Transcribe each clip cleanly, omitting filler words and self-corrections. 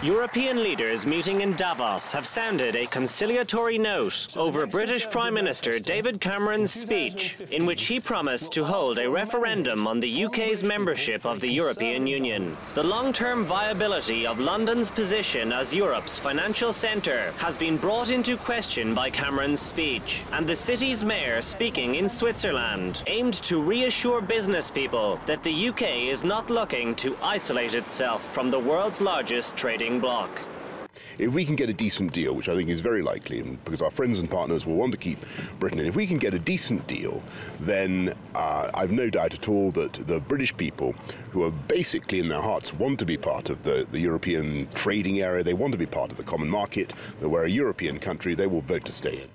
European leaders meeting in Davos have sounded a conciliatory note over British Prime Minister David Cameron's speech, in which he promised to hold a referendum on the UK's membership of the European Union. The long-term viability of London's position as Europe's financial centre has been brought into question by Cameron's speech, and the city's mayor speaking in Switzerland aimed to reassure business people that the UK is not looking to isolate itself from the world's largest trading bloc. If we can get a decent deal, which I think is very likely, and because our friends and partners will want to keep Britain in, if we can get a decent deal, then I've no doubt at all that the British people, who are basically in their hearts want to be part of the European trading area, they want to be part of the common market, that we're a European country, they will vote to stay in.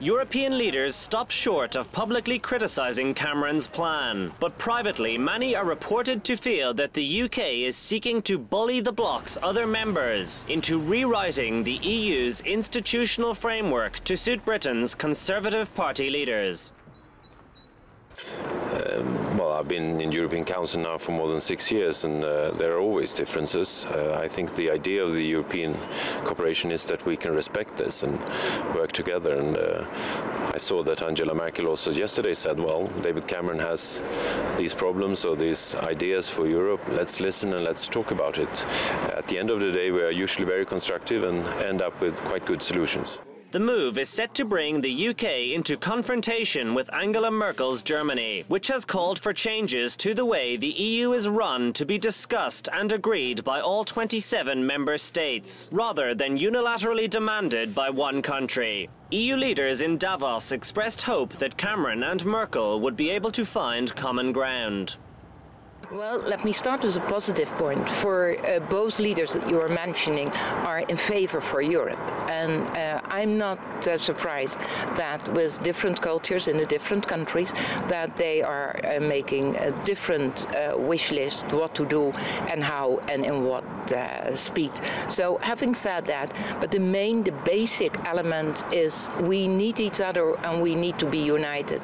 European leaders stop short of publicly criticising Cameron's plan, but privately many are reported to feel that the UK is seeking to bully the bloc's other members into rewriting the EU's institutional framework to suit Britain's Conservative Party leaders. Well, I've been in European Council now for more than 6 years, and there are always differences. I think the idea of the European cooperation is that we can respect this and work together. And I saw that Angela Merkel also yesterday said, well, David Cameron has these problems or these ideas for Europe. Let's listen and let's talk about it. At the end of the day, we are usually very constructive and end up with quite good solutions. The move is set to bring the UK into confrontation with Angela Merkel's Germany, which has called for changes to the way the EU is run to be discussed and agreed by all 27 member states, rather than unilaterally demanded by one country. EU leaders in Davos expressed hope that Cameron and Merkel would be able to find common ground. Well, let me start with a positive point. For both leaders that you are mentioning are in favor for Europe. And I'm not surprised that with different cultures in the different countries that they are making a different wish list, what to do and how and in what speed. So having said that, but the basic element is we need each other and we need to be united.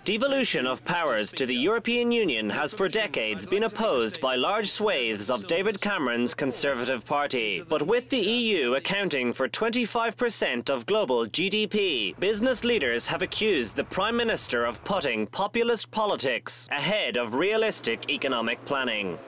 Devolution of powers to the European Union has for decades been opposed by large swathes of David Cameron's Conservative Party. But with the EU accounting for 25% of global GDP, business leaders have accused the Prime Minister of putting populist politics ahead of realistic economic planning.